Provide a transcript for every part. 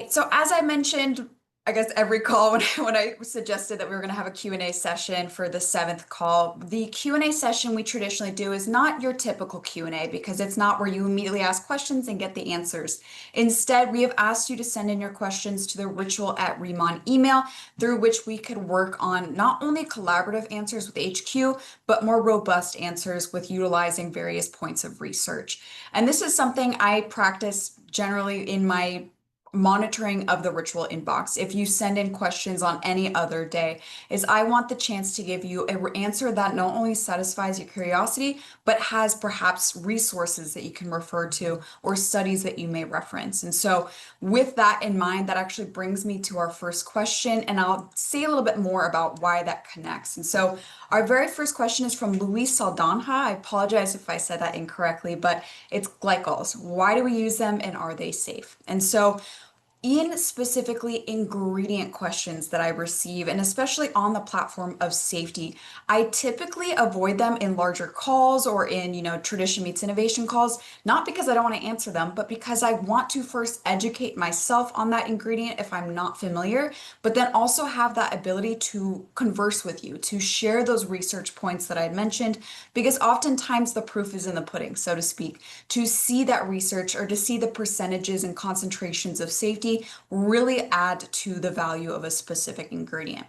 right. So as I mentioned, I guess every call when I suggested that we were going to have a Q&A session for the seventh call, the Q&A session we traditionally do is not your typical Q&A because it's not where you immediately ask questions and get the answers. Instead, we have asked you to send in your questions to the ritual@RIMAN email through which we could work on not only collaborative answers with HQ, but more robust answers with utilizing various points of research. And this is something I practice generally in my monitoring of the ritual inbox. If you send in questions on any other day, is I want the chance to give you an answer that not only satisfies your curiosity, but has perhaps resources that you can refer to or studies that you may reference. And so with that in mind, that actually brings me to our first question, and I'll say a little bit more about why that connects. And so our very first question is from Luis Saldanja. I apologize if I said that incorrectly, but it's glycols. Why do we use them and are they safe? And so in specifically ingredient questions that I receive, and especially on the platform of safety, I typically avoid them in larger calls or in, tradition meets innovation calls, not because I don't want to answer them, but because I want to first educate myself on that ingredient if I'm not familiar, but then also have that ability to converse with you, to share those research points that I had mentioned, because oftentimes the proof is in the pudding, so to speak, to see that research or to see the percentages and concentrations of safety really add to the value of a specific ingredient.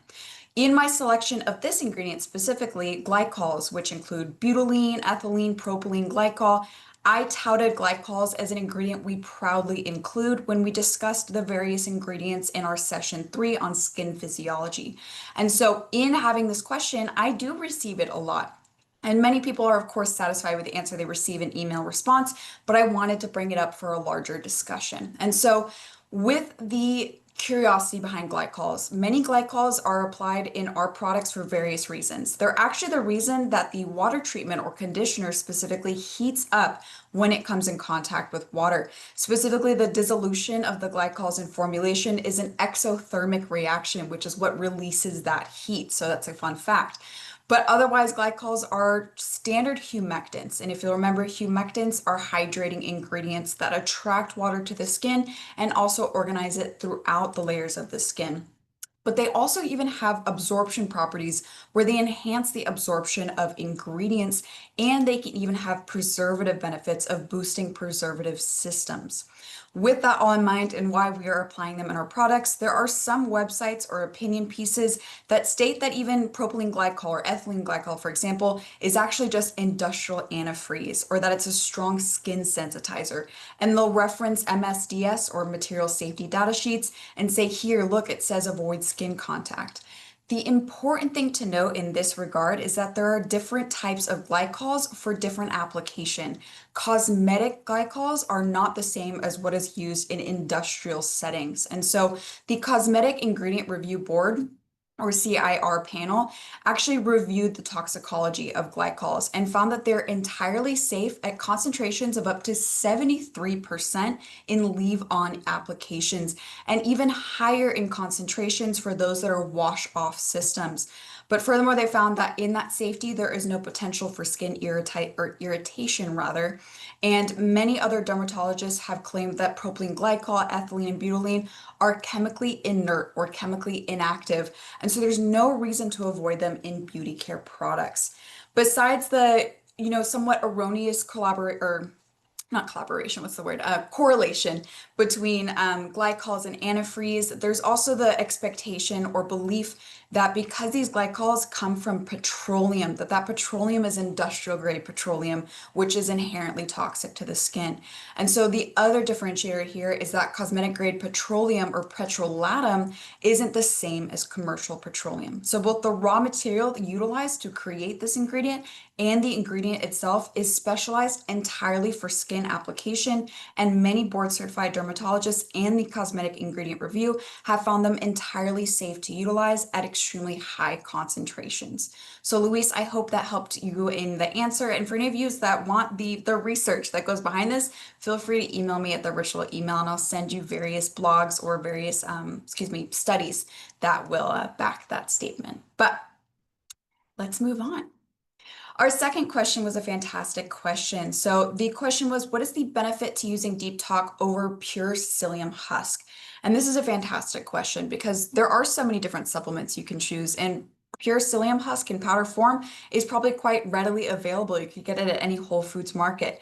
In my selection of this ingredient specifically, glycols, which include butylene, ethylene, propylene, glycol, I touted glycols as an ingredient we proudly include when we discussed the various ingredients in our session 3 on skin physiology. And so in having this question, I do receive it a lot. And many people are, of course, satisfied with the answer they receive in email response, but I wanted to bring it up for a larger discussion. And so with the curiosity behind glycols, many glycols are applied in our products for various reasons. They're actually the reason that the water treatment or conditioner specifically heats up when it comes in contact with water. Specifically, the dissolution of the glycols in formulation is an exothermic reaction, which is what releases that heat. So that's a fun fact. But otherwise, glycols are standard humectants. And if you'll remember, humectants are hydrating ingredients that attract water to the skin and also organize it throughout the layers of the skin. But they also even have absorption properties where they enhance the absorption of ingredients, and they can even have preservative benefits of boosting preservative systems. With that all in mind and why we are applying them in our products, there are some websites or opinion pieces that state that even propylene glycol or ethylene glycol, for example, is actually just industrial antifreeze, or that it's a strong skin sensitizer. And they'll reference MSDS or material safety data sheets and say, here, look, it says avoid skin contact. The important thing to note in this regard is that there are different types of glycols for different application. Cosmetic glycols are not the same as what is used in industrial settings. And so the Cosmetic Ingredient Review Board, or CIR panel, actually reviewed the toxicology of glycols and found that they're entirely safe at concentrations of up to 73% in leave-on applications, and even higher in concentrations for those that are wash-off systems. But furthermore, they found that in that safety, there is no potential for skin irritation rather. And many other dermatologists have claimed that propylene glycol, ethylene, and butylene are chemically inert or chemically inactive. And so there's no reason to avoid them in beauty care products. Besides the, somewhat erroneous correlation between glycols and antifreeze, there's also the expectation or belief that because these glycols come from petroleum, that petroleum is industrial grade petroleum, which is inherently toxic to the skin. And so the other differentiator here is that cosmetic grade petroleum or petrolatum isn't the same as commercial petroleum. So both the raw material utilized to create this ingredient and the ingredient itself is specialized entirely for skin application, and many board certified dermatologists and the Cosmetic Ingredient Review have found them entirely safe to utilize at extremely high concentrations. So Luis, I hope that helped you in the answer. And for any of you that want the research that goes behind this, feel free to email me at the ritual email and I'll send you various blogs or various, studies that will back that statement. But let's move on. Our second question was a fantastic question. So the question was, what is the benefit to using Deep Talk over pure psyllium husk? And this is a fantastic question because there are so many different supplements you can choose, and pure psyllium husk in powder form is probably quite readily available. You could get it at any Whole Foods market.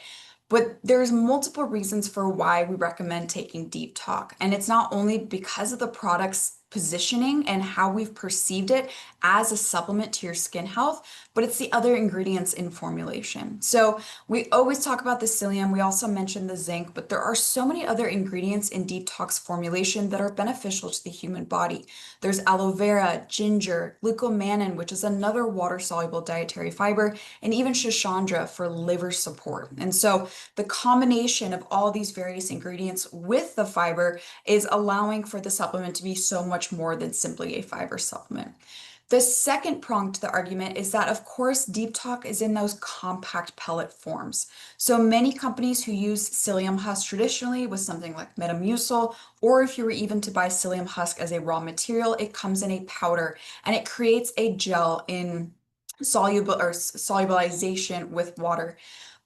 But there's multiple reasons for why we recommend taking Deep Talk. And it's not only because of the product's positioning and how we've perceived it as a supplement to your skin health, but it's the other ingredients in formulation. So we always talk about the psyllium. We also mentioned the zinc, but there are so many other ingredients in Deep Talk's formulation that are beneficial to the human body. There's aloe vera, ginger, glucomannan, which is another water-soluble dietary fiber, and even shoshandra for liver support. And so the combination of all these various ingredients with the fiber is allowing for the supplement to be so much more than simply a fiber supplement. The second prong to the argument is that, of course, Deep Talk is in those compact pellet forms. So many companies who use psyllium husk traditionally with something like Metamucil, or if you were even to buy psyllium husk as a raw material, it comes in a powder and it creates a gel in solubilization with water.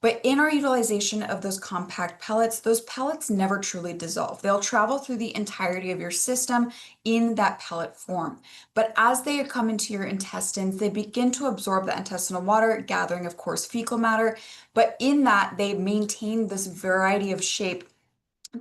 But in our utilization of those compact pellets, those pellets never truly dissolve. They'll travel through the entirety of your system in that pellet form. But as they come into your intestines, they begin to absorb the intestinal water, gathering, of course, fecal matter. But in that, they maintain this variety of shape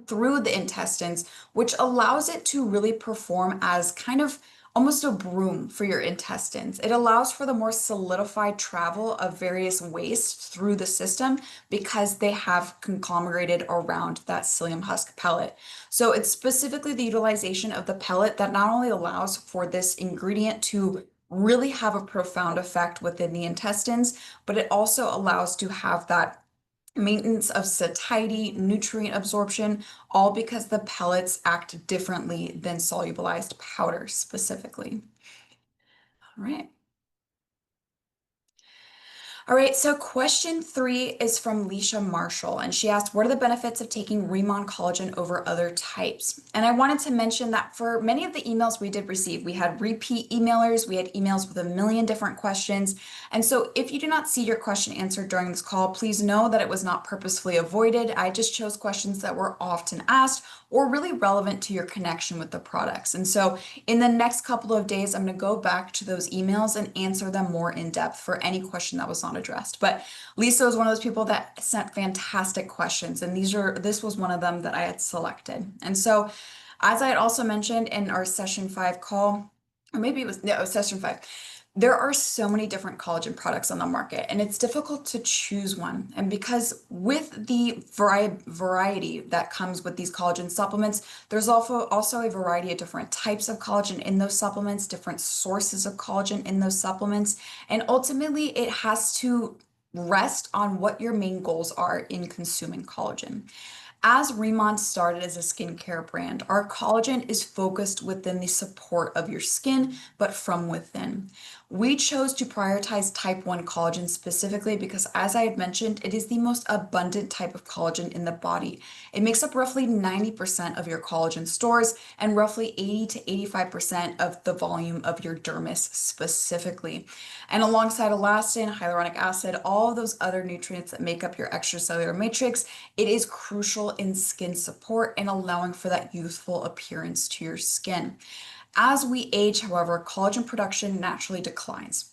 through the intestines, which allows it to really perform as kind of almost a broom for your intestines. It allows for the more solidified travel of various waste through the system because they have conglomerated around that psyllium husk pellet. So it's specifically the utilization of the pellet that not only allows for this ingredient to really have a profound effect within the intestines, but it also allows to have that maintenance of satiety, nutrient absorption, all because the pellets act differently than solubilized powder specifically. All right. All right, so question 3 is from Leisha Marshall, and she asked, what are the benefits of taking RIMAN collagen over other types? And I wanted to mention that for many of the emails we did receive, we had repeat emailers, we had emails with a million different questions. And so if you do not see your question answered during this call, please know that it was not purposefully avoided. I just chose questions that were often asked or really relevant to your connection with the products. And so in the next couple of days, I'm going to go back to those emails and answer them more in depth for any question that was not addressed. But Lisa was one of those people that sent fantastic questions, and this was one of them that I had selected. And so, as I had also mentioned in our session 5 call, or maybe it was session 5, there are so many different collagen products on the market, and it's difficult to choose one. And because with the variety that comes with these collagen supplements, there's also a variety of different types of collagen in those supplements, different sources of collagen in those supplements, and ultimately it has to rest on what your main goals are in consuming collagen. As RIMAN started as a skincare brand, our collagen is focused within the support of your skin, but from within. We chose to prioritize type 1 collagen specifically because, as I had mentioned, it is the most abundant type of collagen in the body. It makes up roughly 90% of your collagen stores and roughly 80 to 85% of the volume of your dermis specifically. And alongside elastin, hyaluronic acid, all of those other nutrients that make up your extracellular matrix, it is crucial in skin support and allowing for that youthful appearance to your skin. As we age, however, collagen production naturally declines.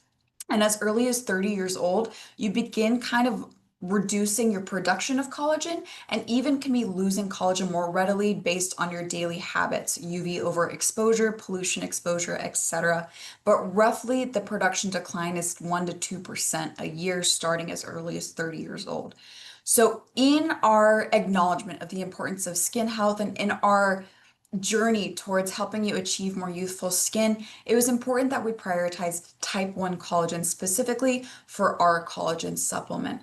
And as early as 30 years old, you begin kind of reducing your production of collagen and even can be losing collagen more readily based on your daily habits, UV overexposure, pollution exposure, etc. But roughly the production decline is 1 to 2% a year starting as early as 30 years old. So in our acknowledgement of the importance of skin health and in our journey towards helping you achieve more youthful skin, it was important that we prioritize type 1 collagen specifically for our collagen supplement.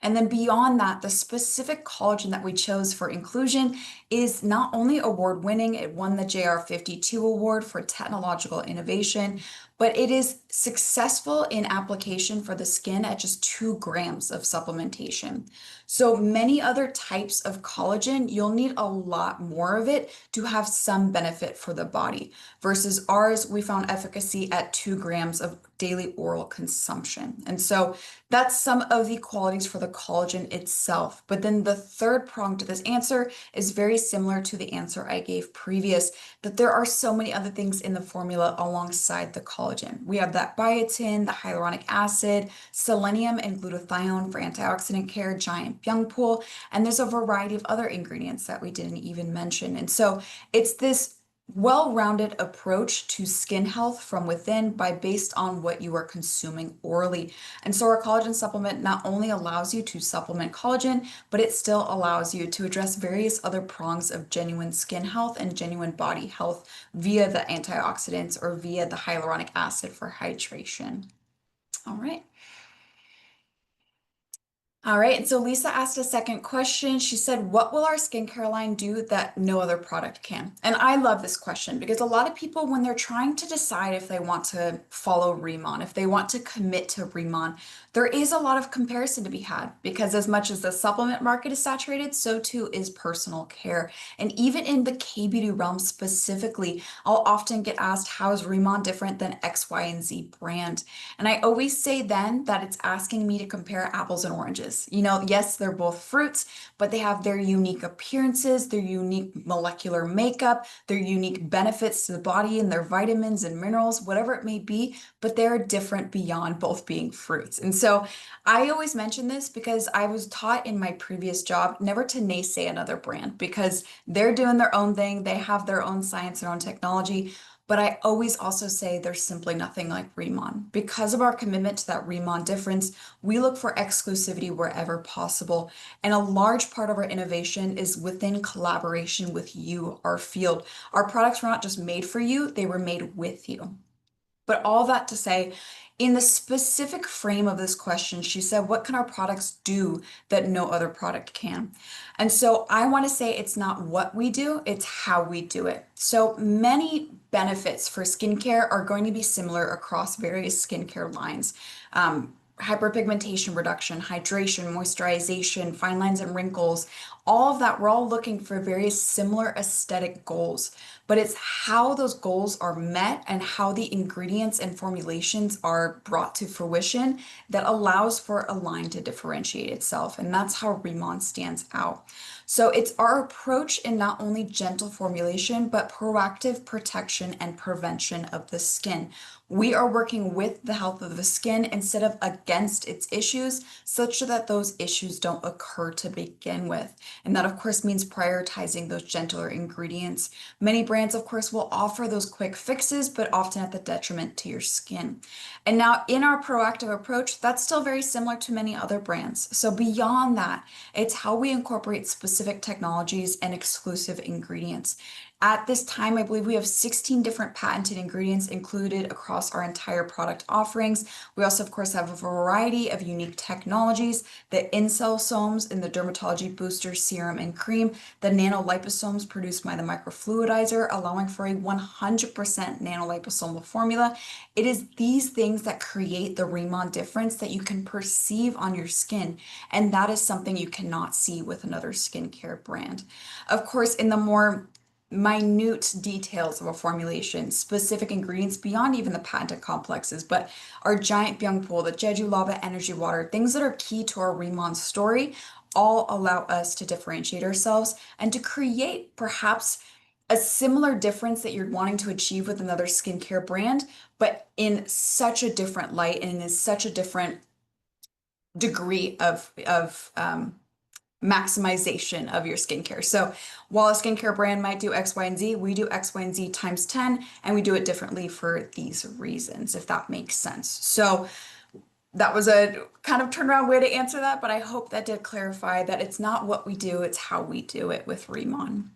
And then beyond that, the specific collagen that we chose for inclusion is not only award winning, it won the JR52 award for technological innovation, but it is successful in application for the skin at just 2 grams of supplementation. So many other types of collagen, you'll need a lot more of it to have some benefit for the body, versus ours, we found efficacy at 2 grams of daily oral consumption. And so that's some of the qualities for the collagen itself. But then the third prong to this answer is very similar to the answer I gave previous, that there are so many other things in the formula alongside the collagen. We have that biotin, the hyaluronic acid, selenium and glutathione for antioxidant care, giant young pool, and there's a variety of other ingredients that we didn't even mention. And so it's this well-rounded approach to skin health from within by based on what you are consuming orally. And so our collagen supplement not only allows you to supplement collagen, but it still allows you to address various other prongs of genuine skin health and genuine body health via the antioxidants or via the hyaluronic acid for hydration. All right. All right, and so Lisa asked a second question. She said, what will our skincare line do that no other product can? And I love this question because a lot of people, when they're trying to decide if they want to follow RIMAN, if they want to commit to RIMAN, there is a lot of comparison to be had because as much as the supplement market is saturated, so too is personal care. And even in the K-beauty realm specifically, I'll often get asked, how is RIMAN different than X, Y, and Z brand? And I always say then that it's asking me to compare apples and oranges. You know, yes, they're both fruits, but they have their unique appearances, their unique molecular makeup, their unique benefits to the body and their vitamins and minerals, whatever it may be, but they're different beyond both being fruits. And so I always mention this because I was taught in my previous job never to naysay another brand because they're doing their own thing, they have their own science, their own technology. But I always also say there's simply nothing like RIMAN. Because of our commitment to that RIMAN difference, we look for exclusivity wherever possible. And a large part of our innovation is within collaboration with you, our field. Our products were not just made for you, they were made with you. But all that to say, in the specific frame of this question, she said, what can our products do that no other product can? And so I want to say it's not what we do, it's how we do it. So many benefits for skincare are going to be similar across various skincare lines. Hyperpigmentation reduction, hydration, moisturization, fine lines and wrinkles, all of that, we're all looking for very similar aesthetic goals, but it's how those goals are met and how the ingredients and formulations are brought to fruition that allows for a line to differentiate itself. And that's how RIMAN stands out. So it's our approach in not only gentle formulation, but proactive protection and prevention of the skin. We are working with the health of the skin instead of against its issues, such that those issues don't occur to begin with. And that, of course, means prioritizing those gentler ingredients. Many brands, of course, will offer those quick fixes, but often at the detriment to your skin. And now, in our proactive approach, that's still very similar to many other brands. So beyond that, it's how we incorporate specific technologies and exclusive ingredients. At this time, I believe we have 16 different patented ingredients included across our entire product offerings. We also, of course, have a variety of unique technologies, the incelsomes in the dermatology booster serum and cream, the nanoliposomes produced by the microfluidizer, allowing for a 100% nanoliposomal formula. It is these things that create the RIMAN difference that you can perceive on your skin, and that is something you cannot see with another skincare brand. Of course, in the more minute details of a formulation, specific ingredients beyond even the patented complexes, but our giant byung pool, the Jeju lava energy water, things that are key to our RIMAN story, all allow us to differentiate ourselves and to create perhaps a similar difference that you're wanting to achieve with another skincare brand, but in such a different light and in such a different degree of maximization of your skincare. So while a skincare brand might do X, Y, and Z, we do X, Y, and Z times 10, and we do it differently for these reasons, if that makes sense. So that was a kind of turnaround way to answer that, but I hope that did clarify that it's not what we do, it's how we do it with RIMAN.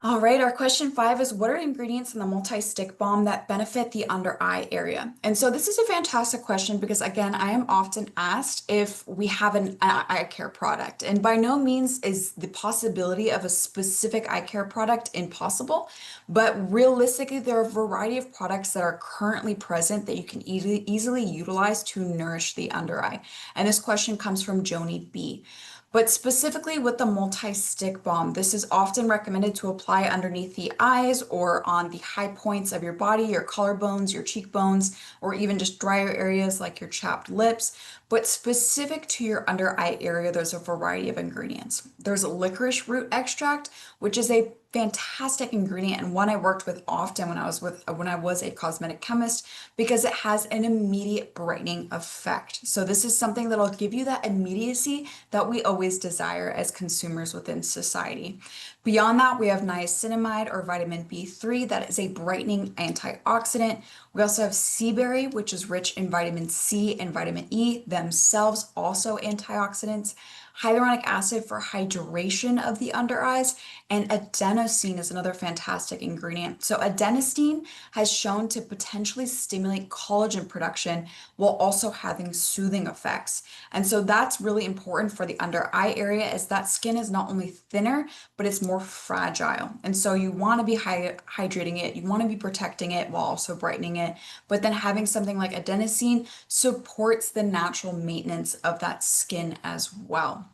All right, our question 5 is what are ingredients in the multi-stick balm that benefit the under eye area? And so this is a fantastic question because again, I am often asked if we have an eye care product. And by no means is the possibility of a specific eye care product impossible, but realistically, there are a variety of products that are currently present that you can easily utilize to nourish the under eye. And this question comes from Joni B. But specifically with the multi-stick balm, this is often recommended to apply underneath the eyes or on the high points of your body, your collarbones, your cheekbones, or even just drier areas like your chapped lips. But specific to your under eye area, there's a variety of ingredients. There's licorice root extract, which is a fantastic ingredient and one I worked with often when I was a cosmetic chemist because it has an immediate brightening effect. So this is something that'll give you that immediacy that we always desire as consumers within society. Beyond that, we have niacinamide or vitamin B3 that is a brightening antioxidant. We also have sea berry, which is rich in vitamin C and vitamin E, themselves also antioxidants. Hyaluronic acid for hydration of the under eyes, and adenosine is another fantastic ingredient. So adenosine has shown to potentially stimulate collagen production while also having soothing effects. And so that's really important for the under eye area as that skin is not only thinner, but it's more fragile. And so you want to be hydrating it, you want to be protecting it while also brightening it. But then having something like adenosine supports the natural maintenance of that skin as well.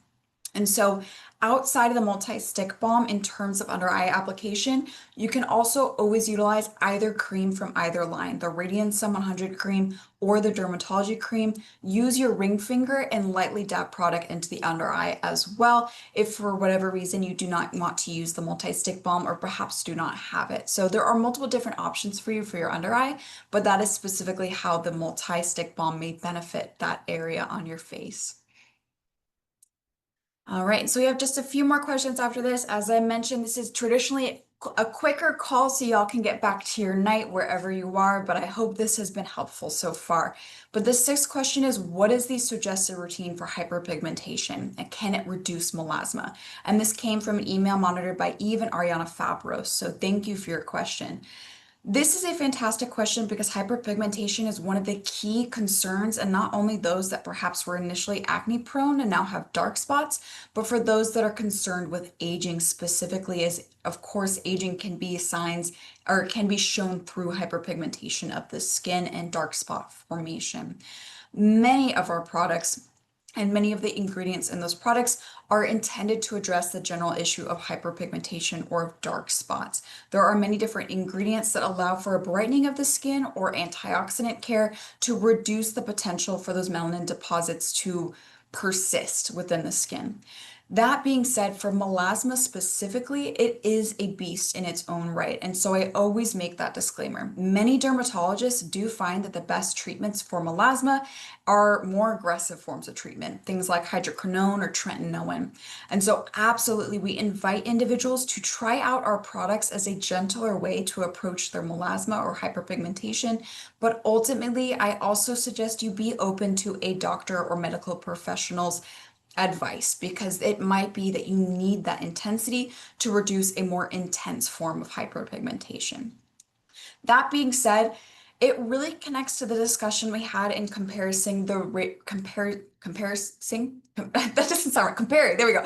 And so outside of the multi-stick balm in terms of under eye application, you can also always utilize either cream from either line, the Radiant Sun 100 cream or the Dermatology cream. Use your ring finger and lightly dab product into the under eye as well if for whatever reason you do not want to use the multi-stick balm or perhaps do not have it. So there are multiple different options for you for your under eye, but that is specifically how the multi-stick balm may benefit that area on your face. All right, so we have just a few more questions after this. As I mentioned, this is traditionally a quicker call so y'all can get back to your night wherever you are, but I hope this has been helpful so far. But the sixth question is, what is the suggested routine for hyperpigmentation and can it reduce melasma? And this came from an email monitored by Eve and Ariana Fabros, so thank you for your question. This is a fantastic question because hyperpigmentation is one of the key concerns, and not only those that perhaps were initially acne prone and now have dark spots, but for those that are concerned with aging specifically, as of course, aging can be signs or can be shown through hyperpigmentation of the skin and dark spot formation. Many of our products and many of the ingredients in those products are intended to address the general issue of hyperpigmentation or dark spots. There are many different ingredients that allow for a brightening of the skin or antioxidant care to reduce the potential for those melanin deposits to persist within the skin. That being said, for melasma specifically, it is a beast in its own right. And so I always make that disclaimer. Many dermatologists do find that the best treatments for melasma are more aggressive forms of treatment, things like hydroquinone or tretinoin. And so absolutely, we invite individuals to try out our products as a gentler way to approach their melasma or hyperpigmentation. But ultimately, I also suggest you be open to a doctor or medical professional's advice because it might be that you need that intensity to reduce a more intense form of hyperpigmentation. That being said, it really connects to the discussion we had in comparison that doesn't sound right. There we go.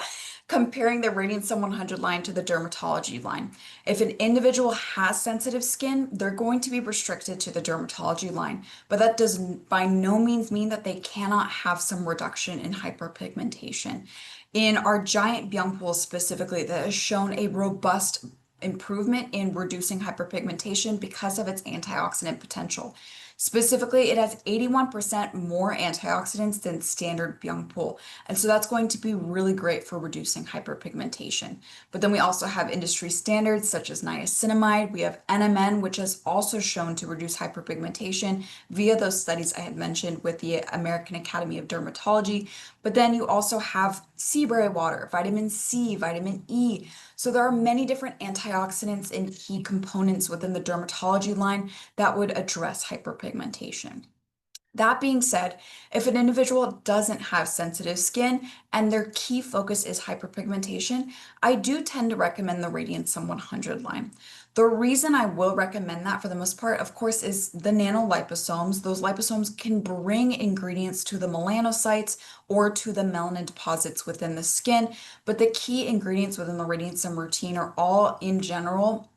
Comparing the Radiant Sun 100 line to the dermatology line. If an individual has sensitive skin, they're going to be restricted to the dermatology line, but that does by no means mean that they cannot have some reduction in hyperpigmentation. In our giant byung pool specifically, that has shown a robust improvement in reducing hyperpigmentation because of its antioxidant potential. Specifically, it has 81% more antioxidants than standard byung pool. And so that's going to be really great for reducing hyperpigmentation. But then we also have industry standards such as niacinamide. We have NMN, which has also shown to reduce hyperpigmentation via those studies I had mentioned with the American Academy of Dermatology. But then you also have sea berry water, vitamin C, vitamin E. So there are many different antioxidants and key components within the dermatology line that would address hyperpigmentation. That being said, if an individual doesn't have sensitive skin and their key focus is hyperpigmentation, I do tend to recommend the Radiant Sun 100 line. The reason I will recommend that for the most part, of course, is the nanoliposomes. Those liposomes can bring ingredients to the melanocytes or to the melanin deposits within the skin, but the key ingredients within the Radiant Sun routine are all in general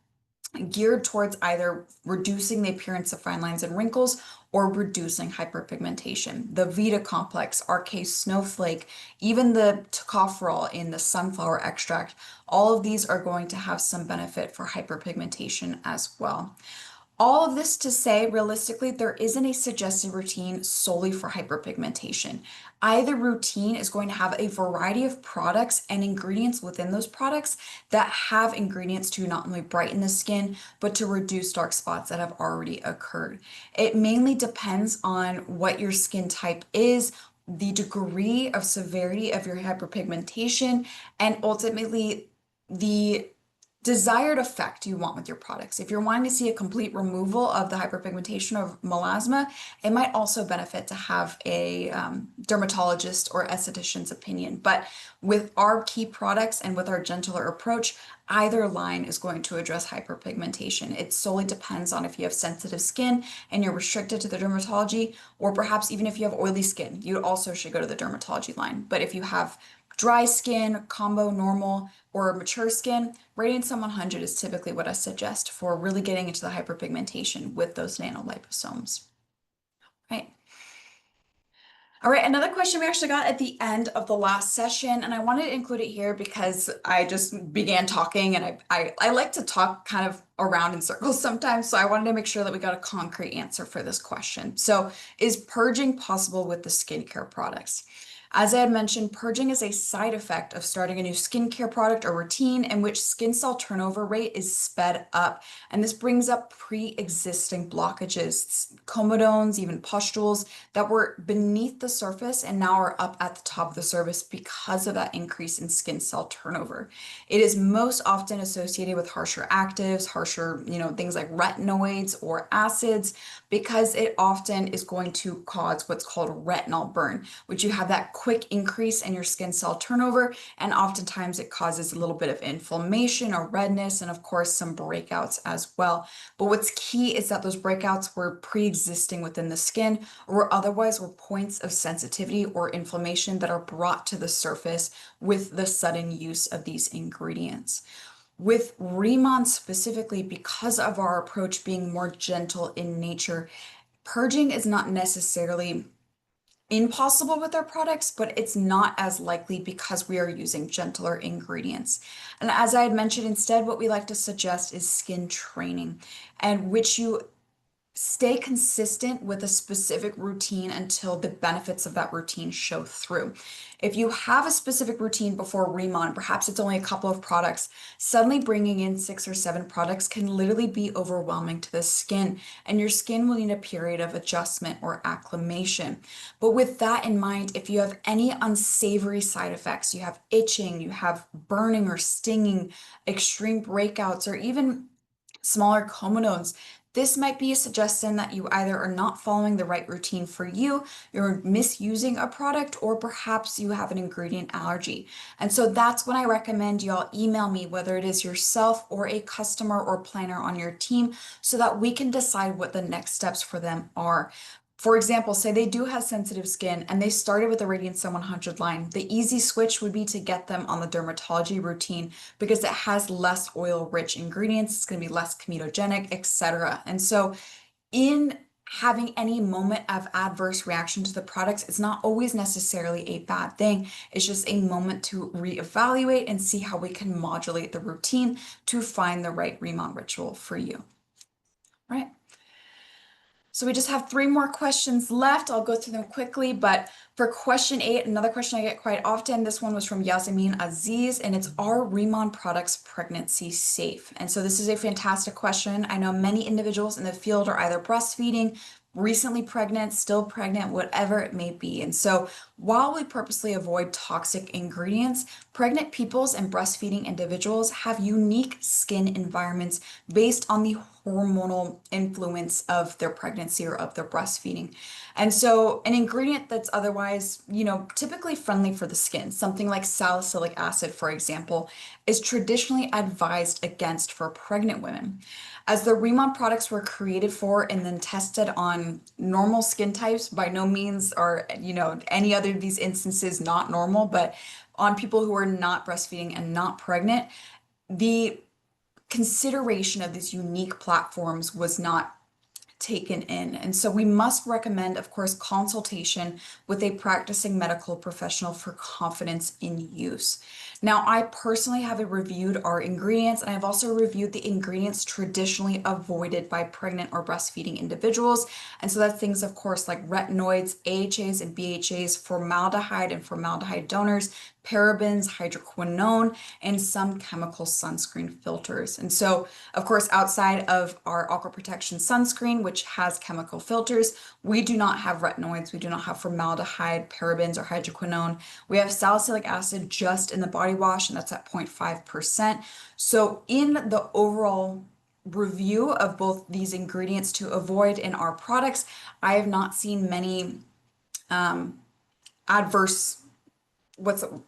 geared towards either reducing the appearance of fine lines and wrinkles or reducing hyperpigmentation. The Vita complex, RK snowflake, even the tocopherol in the sunflower extract, all of these are going to have some benefit for hyperpigmentation as well. All of this to say, realistically, there isn't a suggested routine solely for hyperpigmentation. Either routine is going to have a variety of products and ingredients within those products that have ingredients to not only brighten the skin, but to reduce dark spots that have already occurred. It mainly depends on what your skin type is, the degree of severity of your hyperpigmentation, and ultimately the desired effect you want with your products. If you're wanting to see a complete removal of the hyperpigmentation of melasma, it might also benefit to have a dermatologist or esthetician's opinion. But with our key products and with our gentler approach, either line is going to address hyperpigmentation. It solely depends on if you have sensitive skin and you're restricted to the dermatology, or perhaps even if you have oily skin, you also should go to the dermatology line. But if you have dry skin, combo, normal, or mature skin, Radiant Sun 100 is typically what I suggest for really getting into the hyperpigmentation with those nanoliposomes. Right. All right, another question we actually got at the end of the last session, and I wanted to include it here because I just began talking and I like to talk kind of around in circles sometimes, so I wanted to make sure that we got a concrete answer for this question. So, is purging possible with the skincare products? As I had mentioned, purging is a side effect of starting a new skincare product or routine in which skin cell turnover rate is sped up. And this brings up pre-existing blockages, comedones, even pustules that were beneath the surface and now are up at the top of the surface because of that increase in skin cell turnover. It is most often associated with harsher actives, harsher, things like retinoids or acids, because it often is going to cause what's called retinol burn, which you have that quick increase in your skin cell turnover, and oftentimes it causes a little bit of inflammation or redness, and of course some breakouts as well. But what's key is that those breakouts were pre-existing within the skin or otherwise were points of sensitivity or inflammation that are brought to the surface with the sudden use of these ingredients. With RIMAN specifically, because of our approach being more gentle in nature, purging is not necessarily impossible with our products, but it's not as likely because we are using gentler ingredients. And as I had mentioned, instead, what we like to suggest is skin training, and which you stay consistent with a specific routine until the benefits of that routine show through. If you have a specific routine before RIMAN, perhaps it's only a couple of products, suddenly bringing in 6 or 7 products can literally be overwhelming to the skin, and your skin will need a period of adjustment or acclimation. But with that in mind, if you have any unsavory side effects, you have itching, you have burning or stinging, extreme breakouts, or even smaller comedones, this might be a suggestion that you either are not following the right routine for you, you're misusing a product, or perhaps you have an ingredient allergy. And so that's when I recommend y'all email me, whether it is yourself or a customer or planner on your team, so that we can decide what the next steps for them are. For example, say they do have sensitive skin and they started with the Radiant Sun 100 line. The easy switch would be to get them on the dermatology routine because it has less oil-rich ingredients, it's going to be less comedogenic, etc. And so in having any moment of adverse reaction to the products, it's not always necessarily a bad thing. It's just a moment to reevaluate and see how we can modulate the routine to find the right RIMAN ritual for you. Right? So we just have 3 more questions left. I'll go through them quickly, but for question 8, another question I get quite often, this one was from Yasamin Aziz, and it's, are RIMAN products pregnancy safe? And so this is a fantastic question. I know many individuals in the field are either breastfeeding, recently pregnant, still pregnant, whatever it may be. And so while we purposely avoid toxic ingredients, Pregnant peoples and breastfeeding individuals have unique skin environments based on the hormonal influence of their pregnancy or of their breastfeeding. And so, an ingredient that's otherwise, typically friendly for the skin, something like salicylic acid, for example, is traditionally advised against for pregnant women. As the RIMAN products were created for and then tested on normal skin types, by no means are, any other of these instances not normal, but on people who are not breastfeeding and not pregnant, the consideration of these unique platforms was not taken in. And so we must recommend, of course, consultation with a practicing medical professional for confidence in use. Now, I personally have reviewed our ingredients, and I've also reviewed the ingredients traditionally avoided by pregnant or breastfeeding individuals. And so that's things, of course, like retinoids, AHAs and BHAs, formaldehyde and formaldehyde donors, parabens, hydroquinone, and some chemical sunscreen filters. And so, of course, outside of our aqua protection sunscreen, which has chemical filters, we do not have retinoids, we do not have formaldehyde, parabens, or hydroquinone. We have salicylic acid just in the body wash, and that's at 0.5%. So in the overall review of both these ingredients to avoid in our products, I have not seen many adverse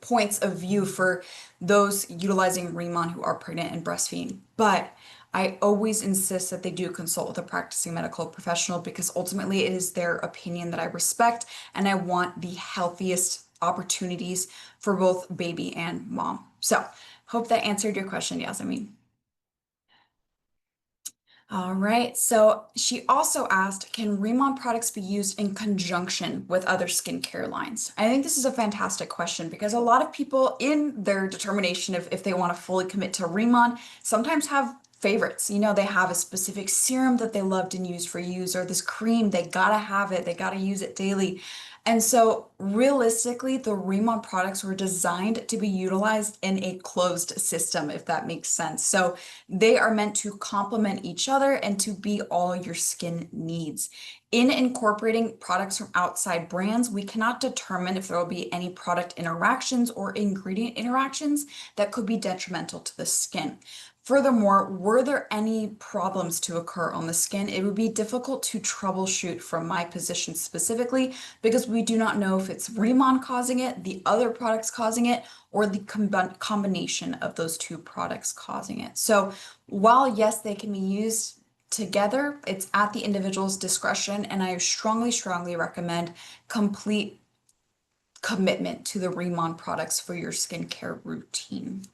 points of view for those utilizing RIMAN who are pregnant and breastfeeding. But I always insist that they do consult with a practicing medical professional because ultimately it is their opinion that I respect, and I want the healthiest opportunities for both baby and mom. So hope that answered your question, Yasmin. All right, so she also asked, can RIMAN products be used in conjunction with other skincare lines? I think this is a fantastic question because a lot of people in their determination of if they want to fully commit to RIMAN sometimes have favorites. They have a specific serum that they loved and used for use, or this cream, they gotta have it, they gotta use it daily. And so realistically, the RIMAN products were designed to be utilized in a closed system, if that makes sense. So they are meant to complement each other and to be all your skin needs. In incorporating products from outside brands, we cannot determine if there will be any product interactions or ingredient interactions that could be detrimental to the skin. Furthermore, were there any problems to occur on the skin, it would be difficult to troubleshoot from my position specifically because we do not know if it's RIMAN causing it, the other products causing it, or the combination of those two products causing it. So while yes, they can be used together, it's at the individual's discretion, and I strongly, strongly recommend complete commitment to the RIMAN products for your skincare routine.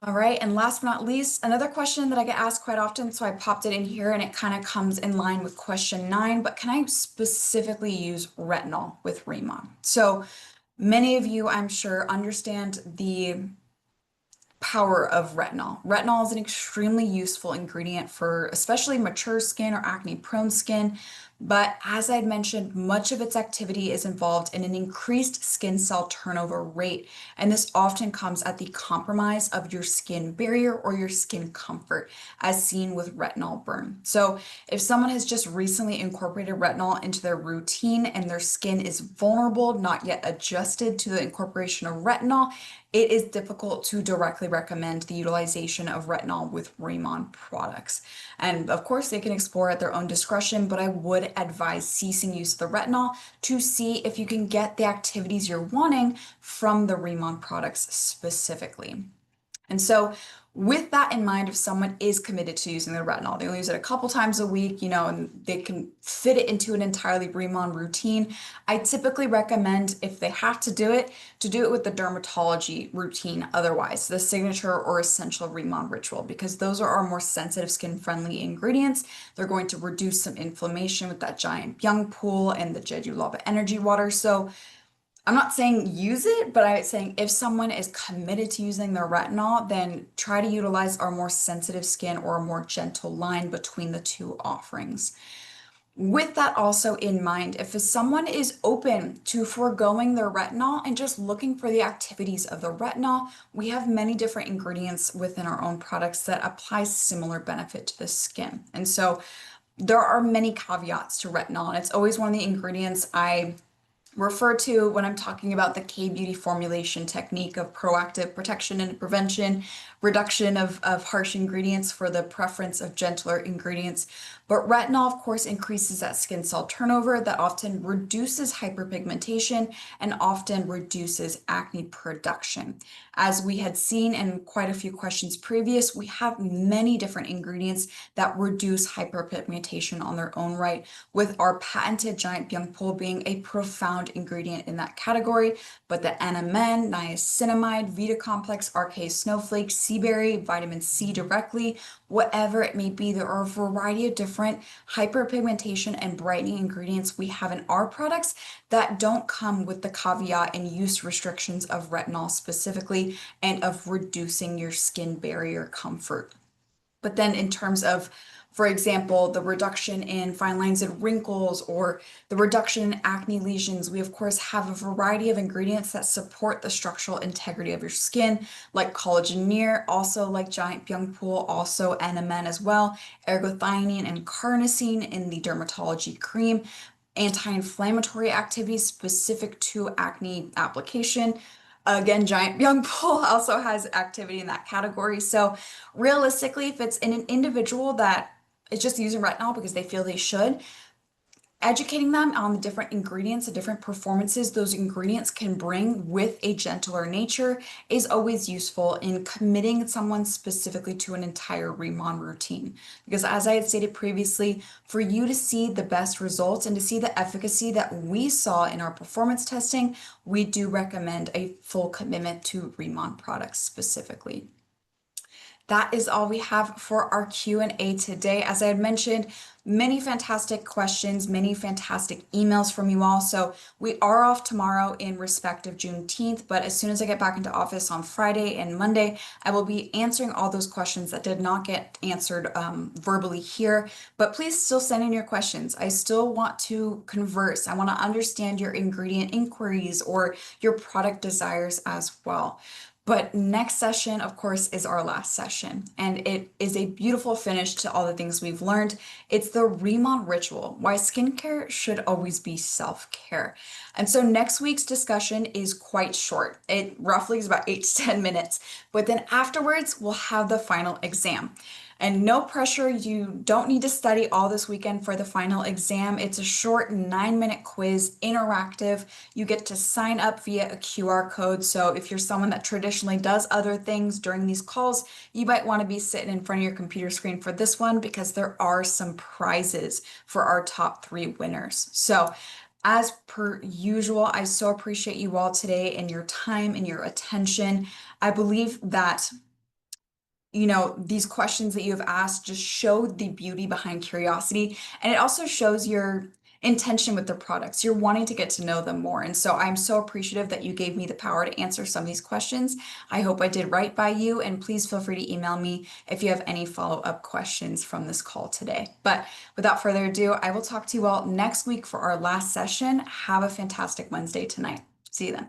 All right, and last but not least, another question that I get asked quite often, so I popped it in here and it kind of comes in line with question 9, but can I specifically use retinol with RIMAN? So many of you, I'm sure, understand the power of retinol. Retinol is an extremely useful ingredient for especially mature skin or acne prone skin. But as I'd mentioned, much of its activity is involved in an increased skin cell turnover rate. And this often comes at the compromise of your skin barrier or your skin comfort, as seen with retinol burn. So if someone has just recently incorporated retinol into their routine and their skin is vulnerable, not yet adjusted to the incorporation of retinol, it is difficult to directly recommend the utilization of retinol with RIMAN products. And of course, they can explore at their own discretion, but I would advise ceasing use of the retinol to see if you can get the activities you're wanting from the RIMAN products specifically. And so with that in mind, if someone is committed to using the retinol, they only use it a couple times a week, and they can fit it into an entirely RIMAN routine. I typically recommend, if they have to do it with the dermatology routine otherwise, the signature or essential RIMAN ritual, because those are our more sensitive skin-friendly ingredients. They're going to reduce some inflammation with that giant young pool and the Jeju Lava energy water. So I'm not saying use it, but I'm saying if someone is committed to using their retinol, then try to utilize our more sensitive skin or a more gentle line between the two offerings. With that also in mind, if someone is open to foregoing their retinol and just looking for the activities of the retinol, we have many different ingredients within our own products that apply similar benefit to the skin. And so there are many caveats to retinol, and it's always one of the ingredients I refer to when I'm talking about the K-beauty formulation technique of proactive protection and prevention, reduction of harsh ingredients for the preference of gentler ingredients. But retinol, of course, increases that skin cell turnover that often reduces hyperpigmentation and often reduces acne production. As we had seen in quite a few questions previous, we have many different ingredients that reduce hyperpigmentation on their own right, with our patented giant byung being a profound ingredient in that category. But the NMN, niacinamide, Vita Complex, RK Snowflake, sea berry, vitamin C directly, whatever it may be, there are a variety of different hyperpigmentation and brightening ingredients we have in our products that don't come with the caveat and use restrictions of retinol specifically and of reducing your skin barrier comfort. But then in terms of, for example, the reduction in fine lines and wrinkles or the reduction in acne lesions, we of course have a variety of ingredients that support the structural integrity of your skin, like collagen near, also like giant byung, also NMN as well, ergothioneine and carnosine in the dermatology cream, anti-inflammatory activity specific to acne application. Again, Giant Young Bull also has activity in that category. So realistically, if it's in an individual that is just using retinol because they feel they should, educating them on the different ingredients, the different performances those ingredients can bring with a gentler nature is always useful in committing someone specifically to an entire RIMAN routine. Because as I had stated previously, for you to see the best results and to see the efficacy that we saw in our performance testing, we do recommend a full commitment to RIMAN products specifically. That is all we have for our Q&A today. As I had mentioned, many fantastic questions, many fantastic emails from you all. So we are off tomorrow in respect of Juneteenth, but as soon as I get back into office on Friday and Monday, I will be answering all those questions that did not get answered verbally here. But please still send in your questions. I still want to converse. I want to understand your ingredient inquiries or your product desires as well. But next session, of course, is our last session, and it is a beautiful finish to all the things we've learned. It's the RIMAN ritual, why skincare should always be self-care. And so next week's discussion is quite short. It roughly is about 8 to 10 minutes, but then afterwards we'll have the final exam. And no pressure, you don't need to study all this weekend for the final exam. It's a short 9-minute quiz, interactive. You get to sign up via a QR code. So if you're someone that traditionally does other things during these calls, you might want to be sitting in front of your computer screen for this one because there are some prizes for our top 3 winners. So as per usual, I so appreciate you all today and your time and your attention. I believe that these questions that you have asked just show the beauty behind curiosity. And it also shows your intention with the products. You're wanting to get to know them more. And so I'm so appreciative that you gave me the power to answer some of these questions. I hope I did right by you. And please feel free to email me if you have any follow-up questions from this call today. But without further ado, I will talk to you all next week for our last session. Have a fantastic Wednesday tonight. See you then.